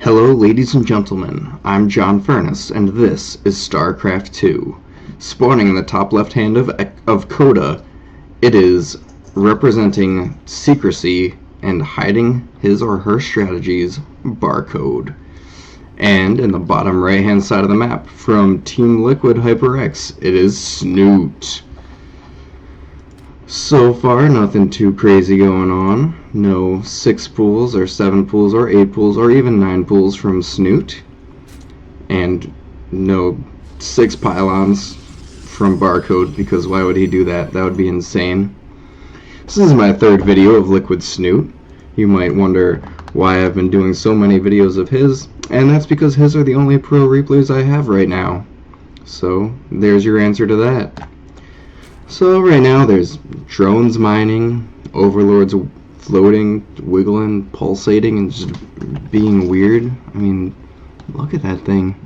Hello ladies and gentlemen, I'm JonFurnissTV, and this is StarCraft 2. Spawning in the top left hand of Coda, it is representing secrecy and hiding his or her strategies, Barcode. And in the bottom right hand side of the map, from Team Liquid HyperX, it is Snute. So far, nothing too crazy going on. No 6 pools, or 7 pools, or 8 pools, or even 9 pools from Snute. And no 6 pylons from Barcode, because why would he do that? That would be insane. This is my 3rd video of LiquidSnute. You might wonder why I've been doing so many videos of his, and that's because his are the only pro replays I have right now. So, there's your answer to that. So right now there's drones mining, overlords floating, wiggling, pulsating, and just being weird. I mean, look at that thing.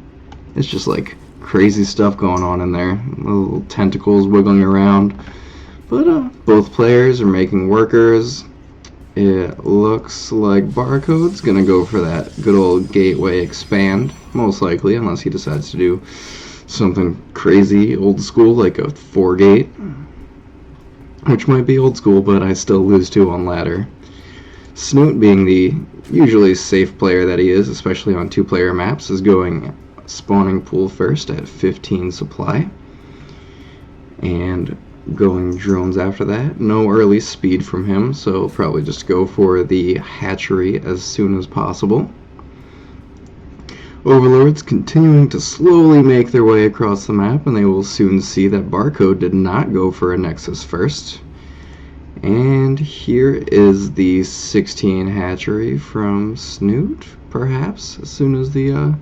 It's just like crazy stuff going on in there. Little tentacles wiggling around. But both players are making workers. It looks like Barcode's gonna go for that good old gateway expand, most likely, unless he decides to do something crazy old school like a 4-gate, which might be old school, but I still lose to on ladder. Snute, being the usually safe player that he is, especially on 2-player maps, is going spawning pool first at 15 supply and going drones after that. No early speed from him, so probably just go for the hatchery as soon as possible. Overlords continuing to slowly make their way across the map, and they will soon see that Barcode did not go for a Nexus first. And here is the 16 hatchery from Snute, perhaps, as soon as the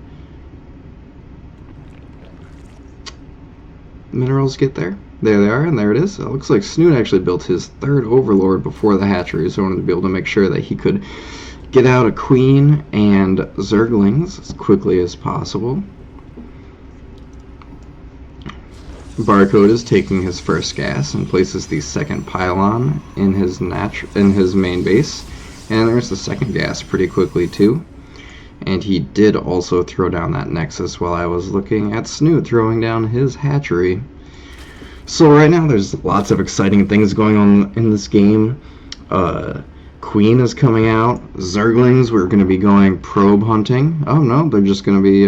minerals get there. There they are, and there it is. It looks like Snute actually built his 3rd Overlord before the hatchery, so I wanted to be able to make sure that he could get out a queen and zerglings as quickly as possible. Barcode is taking his first gas and places the 2nd pylon in his main base, and there's the 2nd gas pretty quickly too. And he did also throw down that Nexus while I was looking at Snute throwing down his hatchery. So right now there's lots of exciting things going on in this game. Queen is coming out. Zerglings, we're going to be going probe hunting. Oh no, they're just going to be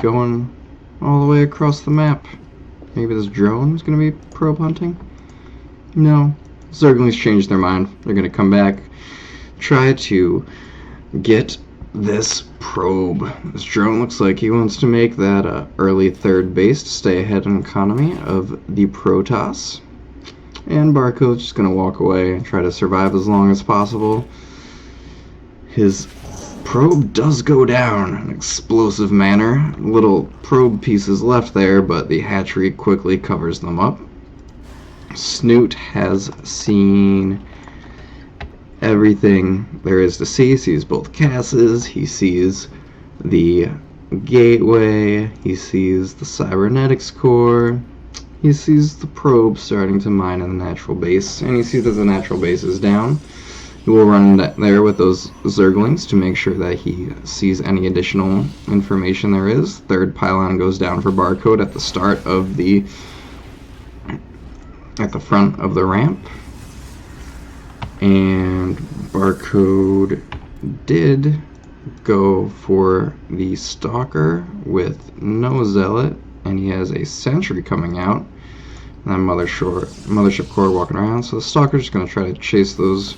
going all the way across the map. Maybe this drone is going to be probe hunting? No. Zerglings changed their mind. They're going to come back, try to get this probe. This drone looks like he wants to make that early 3rd base to stay ahead in economy of the Protoss. And Barcode's just going to walk away and try to survive as long as possible. His probe does go down in an explosive manner. Little probe pieces left there, but the hatchery quickly covers them up. Snute has seen everything there is to see. He sees both casses, he sees the gateway, he sees the cybernetics core. He sees the probe starting to mine in the natural base, and he sees that the natural base is down. He will run there with those zerglings to make sure that he sees any additional information there is. 3rd pylon goes down for Barcode at the start of at the front of the ramp. And Barcode did go for the Stalker with no Zealot, and he has a Sentry coming out. And that Mothership Core walking around, so the Stalker's just going to try to chase those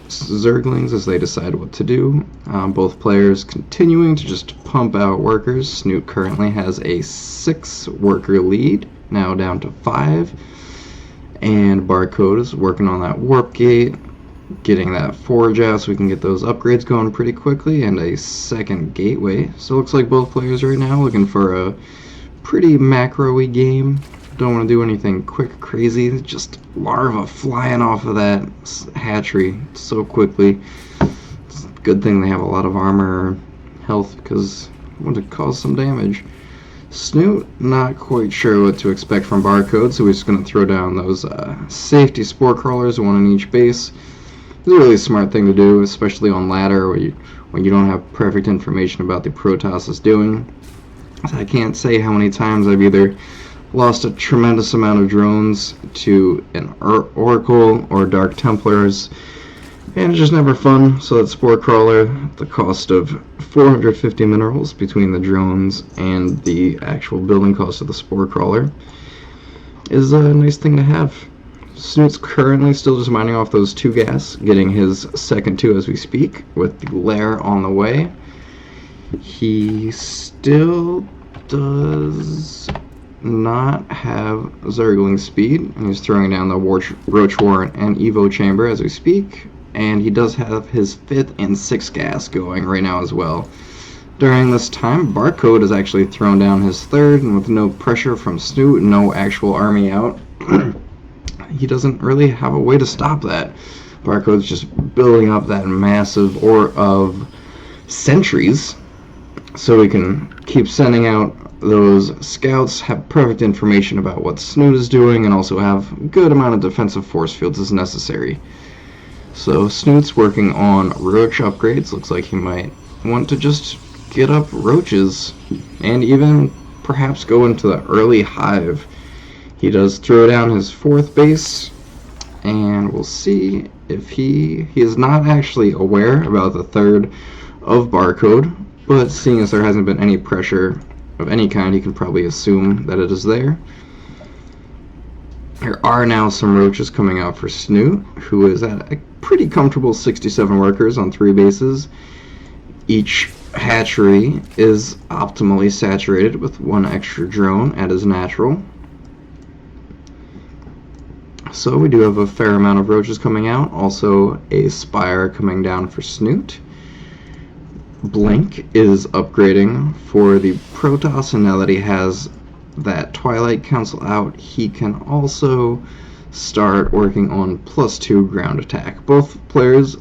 Zerglings as they decide what to do. Both players continuing to just pump out workers. Snute currently has a 6-worker lead, now down to 5. And Barcode is working on that warp gate, getting that forge out so we can get those upgrades going pretty quickly, and a 2nd gateway. So it looks like both players right now looking for a pretty macro-y game. Don't want to do anything quick, crazy, just larva flying off of that hatchery so quickly. It's a good thing they have a lot of armor or health, because it would have caused some damage. Snute, not quite sure what to expect from Barcode, so we're just going to throw down those safety spore crawlers, 1 in each base. It's a really smart thing to do, especially on ladder where you when you don't have perfect information about the Protoss is doing. I can't say how many times I've either lost a tremendous amount of drones to an Oracle or Dark Templars, and it's just never fun. So that Spore Crawler, the cost of 450 minerals between the drones and the actual building cost of the Spore Crawler, is a nice thing to have. Snute's currently still just mining off those 2 gas, getting his second 2 as we speak, with the lair on the way. He still does not have Zergling speed, and he's throwing down the Roach Warrant and Evo Chamber as we speak, and he does have his 5th and 6th gas going right now as well. During this time, Barcode has actually thrown down his 3rd, and with no pressure from Snute, no actual army out, he doesn't really have a way to stop that. Barcode's just building up that massive ore of sentries, so we can keep sending out those scouts, have perfect information about what Snute is doing, and also have a good amount of defensive force fields as necessary. So Snute's working on roach upgrades. Looks like he might want to just get up roaches, and even perhaps go into the early hive. He does throw down his 4th base, and we'll see if he is not actually aware about the 3rd of Barcode, but seeing as there hasn't been any pressure of any kind, he can probably assume that it is there. There are now some roaches coming out for Snute, who is at a pretty comfortable 67 workers on 3 bases. Each hatchery is optimally saturated with 1 extra drone at his natural. So we do have a fair amount of roaches coming out, also a spire coming down for Snute. Blink is upgrading for the Protoss, and now that he has that Twilight Council out, he can also start working on +2 ground attack. Both players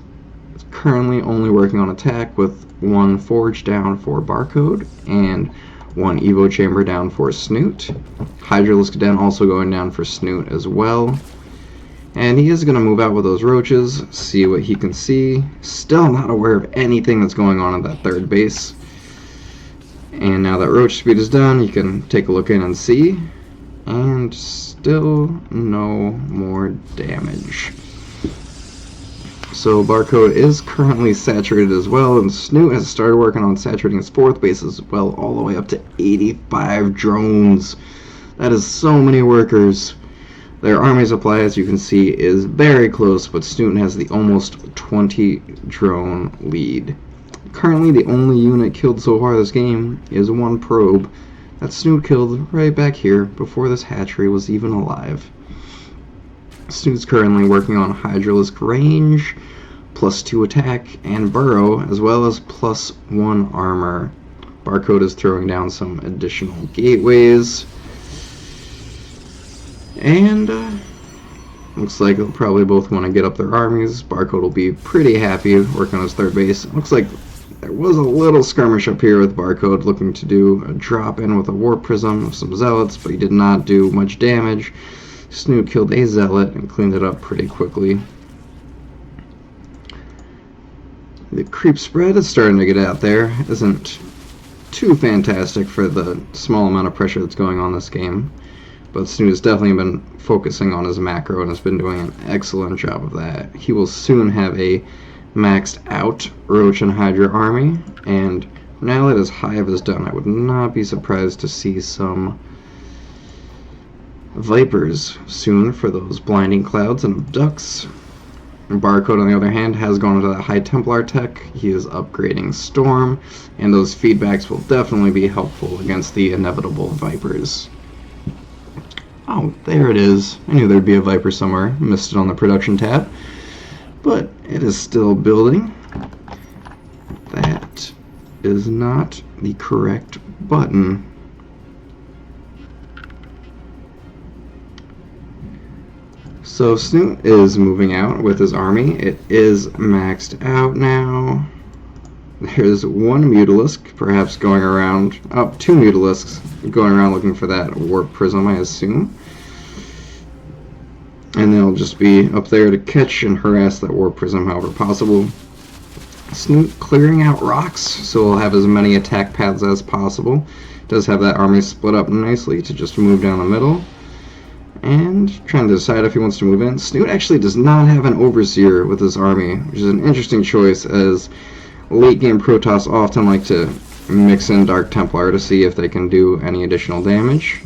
currently only working on attack, with 1 Forge down for Barcode and 1 Evo Chamber down for Snute. Hydralisk Den also going down for Snute as well. And he is going to move out with those roaches, see what he can see. Still not aware of anything that's going on at that 3rd base. And now that roach speed is done, you can take a look in and see. And still no more damage. So Barcode is currently saturated as well, and Snute has started working on saturating his 4th base as well, all the way up to 85 drones. That is so many workers. Their army supply, as you can see, is very close, but Snute has the almost 20 drone lead. Currently, the only unit killed so far this game is 1 probe that Snute killed right back here before this hatchery was even alive. Snute's currently working on Hydralisk range, +2 attack, and burrow, as well as +1 armor. Barcode is throwing down some additional gateways. And looks like they'll probably both want to get up their armies. Barcode will be pretty happy working on his 3rd base. It looks like there was a little skirmish up here with Barcode looking to do a drop in with a Warp Prism of some Zealots, but he did not do much damage. Snute killed a Zealot and cleaned it up pretty quickly. The creep spread is starting to get out there. Isn't too fantastic for the small amount of pressure that's going on this game. But Snute has definitely been focusing on his macro and has been doing an excellent job of that. He will soon have a maxed out Roach and Hydra army, and now that his hive is done, I would not be surprised to see some Vipers soon for those blinding clouds and abducts. Barcode, on the other hand, has gone into that High Templar tech. He is upgrading Storm, and those feedbacks will definitely be helpful against the inevitable Vipers. Oh, there it is. I knew there'd be a Viper somewhere. Missed it on the production tab. But it is still building. That is not the correct button. So Snute is moving out with his army. It is maxed out now. There's 1 Mutalisk, perhaps going around, 2 Mutalisks going around looking for that Warp Prism, I assume. And they'll just be up there to catch and harass that Warp Prism however possible. Snute clearing out rocks, so we'll have as many attack paths as possible. Does have that army split up nicely to just move down the middle. And trying to decide if he wants to move in. Snute actually does not have an Overseer with his army, which is an interesting choice, as late game Protoss often like to mix in Dark Templar to see if they can do any additional damage.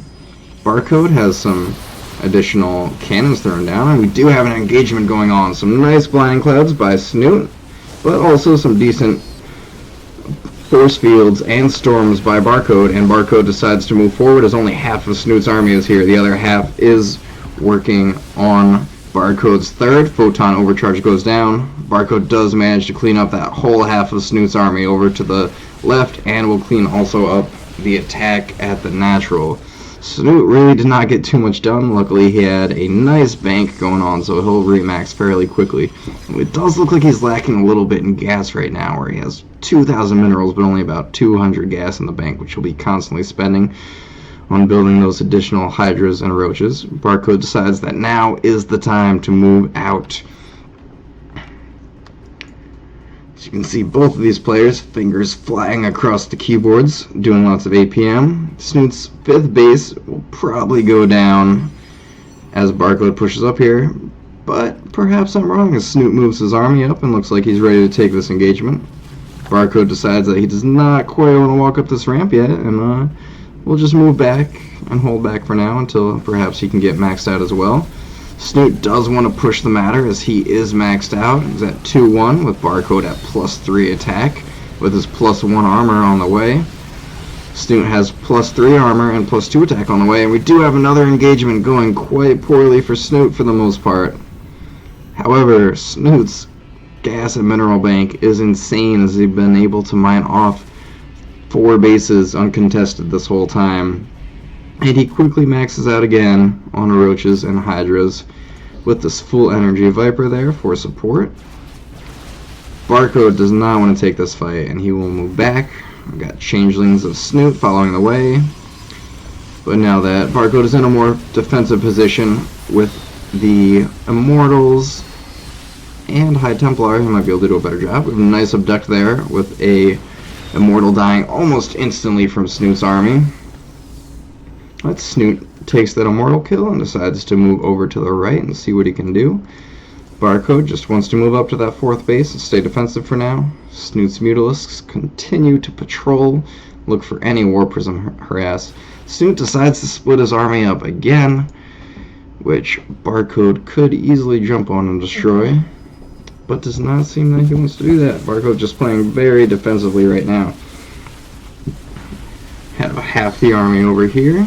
Barcode has some additional cannons thrown down, and we do have an engagement going on. Some nice blinding clouds by Snute, but also some decent force fields and storms by Barcode, and Barcode decides to move forward as only half of Snute's army is here. The other half is working on Barcode's third. Photon overcharge goes down. Barcode does manage to clean up that whole half of Snute's army over to the left, and will clean also up the attack at the natural. Snute really did not get too much done. Luckily he had a nice bank going on, so he'll remax fairly quickly. It does look like he's lacking a little bit in gas right now, where he has 2,000 minerals but only about 200 gas in the bank, which he'll be constantly spending on building those additional hydras and roaches. Barcode decides that now is the time to move out. As you can see, both of these players, fingers flying across the keyboards, doing lots of APM. Snute's 5th base will probably go down as Barcode pushes up here, but perhaps I'm wrong as Snute moves his army up and looks like he's ready to take this engagement. Barcode decides that he does not quite want to walk up this ramp yet, and we'll just move back and hold back for now until perhaps he can get maxed out as well. Snute does want to push the matter as he is maxed out. He's at 2-1 with Barcode at +3 attack with his +1 armor on the way. Snute has +3 armor and +2 attack on the way, and we do have another engagement going quite poorly for Snute for the most part. However, Snute's gas and mineral bank is insane as he's been able to mine off 4 bases uncontested this whole time. And he quickly maxes out again on roaches and hydras with this full energy Viper there for support. Barcode does not want to take this fight, and he will move back. We've got changelings of Snute following the way. But now that Barcode is in a more defensive position with the Immortals and High Templar, he might be able to do a better job. We have a nice abduct there with a Immortal dying almost instantly from Snute's army. But Snute takes that Immortal kill and decides to move over to the right and see what he can do. Barcode just wants to move up to that 4th base and stay defensive for now. Snute's Mutalisks continue to patrol, look for any War Prism harass. Snute decides to split his army up again, which Barcode could easily jump on and destroy, but does not seem like he wants to do that. Barcode just playing very defensively right now. Have half the army over here,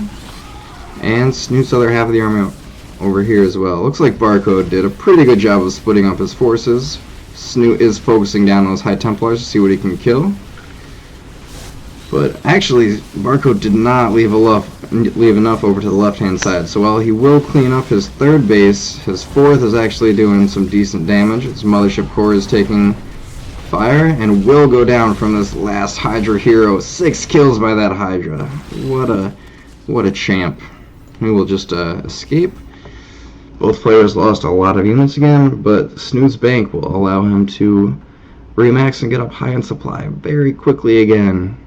and Snute's other half of the army over here as well. Looks like Barcode did a pretty good job of splitting up his forces. Snute is focusing down those High Templars to see what he can kill. But actually, Barcode did not leave enough over to the left-hand side. So while he will clean up his 3rd base, his 4th is actually doing some decent damage. His Mothership Core is taking fire and will go down from this last Hydra hero. 6 kills by that Hydra. What a champ. He will just escape. Both players lost a lot of units again, but Snute's bank will allow him to remax and get up high in supply very quickly again.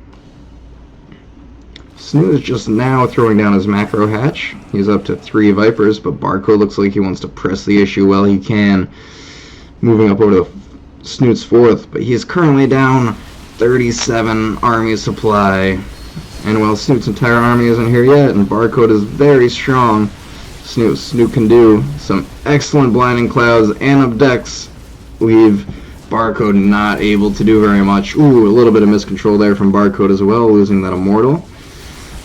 Snute is just now throwing down his macro hatch. He's up to 3 Vipers, but Barcode looks like he wants to press the issue while he can, moving up over to Snute's 4th, but he is currently down 37 army supply. And while Snute's entire army isn't here yet, and Barcode is very strong, Snute can do some excellent blinding clouds and abducts, leave Barcode not able to do very much. Ooh, a little bit of miscontrol there from Barcode as well, losing that Immortal.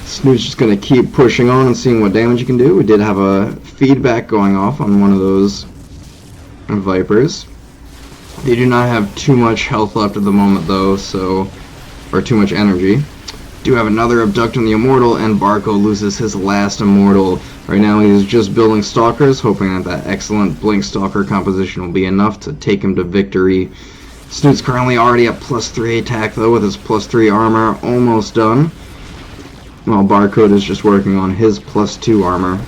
Snute's just going to keep pushing on and seeing what damage he can do. We did have a feedback going off on one of those Vipers. They do not have too much health left at the moment though, or too much energy. Do have another abduct on the Immortal, and Barcode loses his last Immortal. Right now he's just building Stalkers, hoping that excellent Blink Stalker composition will be enough to take him to victory. Snute's currently already at +3 attack though, with his +3 armor almost done, while Barcode is just working on his +2 armor.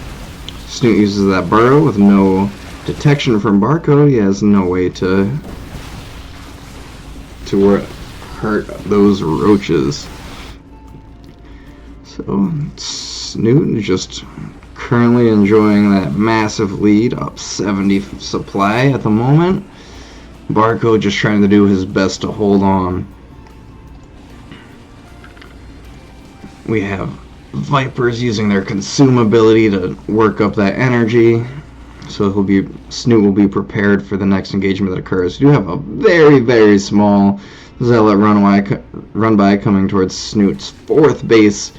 Snute uses that burrow with no detection from Barcode. He has no way to to hurt those roaches. So Snute is just currently enjoying that massive lead, up 70 supply at the moment. Barcode just trying to do his best to hold on. We have Vipers using their consume ability to work up that energy, so Snute will be prepared for the next engagement that occurs. You have a very, very small Zealot run by coming towards Snute's 4th base,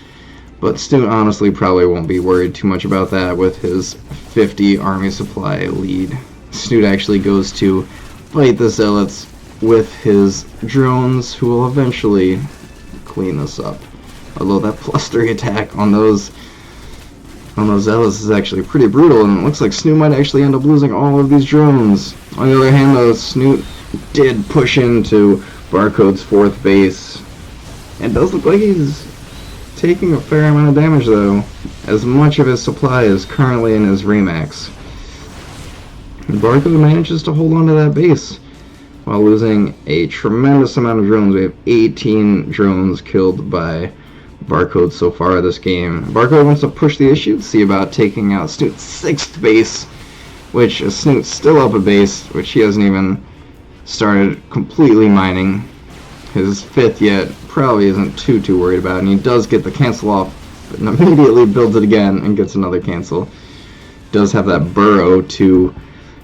but Snute honestly probably won't be worried too much about that with his 50 army supply lead. Snute actually goes to fight the Zealots with his drones, who will eventually clean this up. Although that +3 attack on those Zealots is actually pretty brutal, and it looks like Snute might actually end up losing all of these drones. On the other hand, though, Snute did push into Barcode's 4th base, and does look like he's taking a fair amount of damage, though, as much of his supply is currently in his Remax. Barcode manages to hold on to that base while losing a tremendous amount of drones. We have 18 drones killed by Barcode so far this game. Barcode wants to push the issue, see about taking out Snute's 6th base, which is Snute's still up a base, which he hasn't even started completely mining. His 5th yet, probably isn't too worried about it, and he does get the cancel off, and immediately builds it again and gets another cancel. Does have that burrow to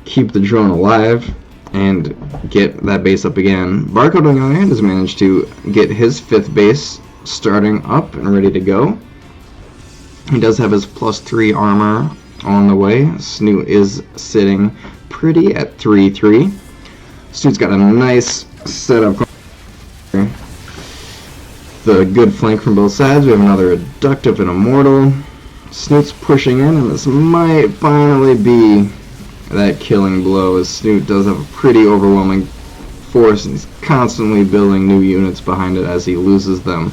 keep the drone alive and get that base up again. Barcode, on the other hand, has managed to get his 5th base starting up and ready to go. He does have his +3 armor on the way. Snute is sitting pretty at 3-3. Snute's got a nice setup. The good flank from both sides. We have another Reductive and Immortal. Snute's pushing in, and this might finally be that killing blow, as Snute does have a pretty overwhelming force, and he's constantly building new units behind it as he loses them.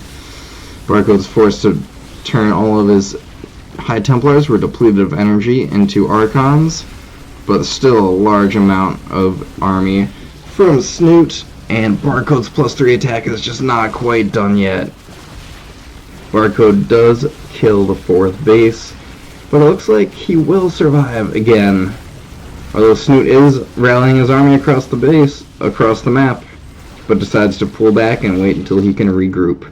Barcode's forced to turn all of his High Templars, who were depleted of energy, into Archons, but still a large amount of army from Snute, and Barcode's +3 attack is just not quite done yet. Barcode does kill the 4th base, but it looks like he will survive again, although Snute is rallying his army across the map, but decides to pull back and wait until he can regroup.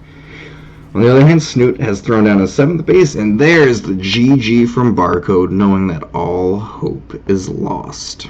On the other hand, Snute has thrown down his 7th base, and there's the GG from Barcode, knowing that all hope is lost.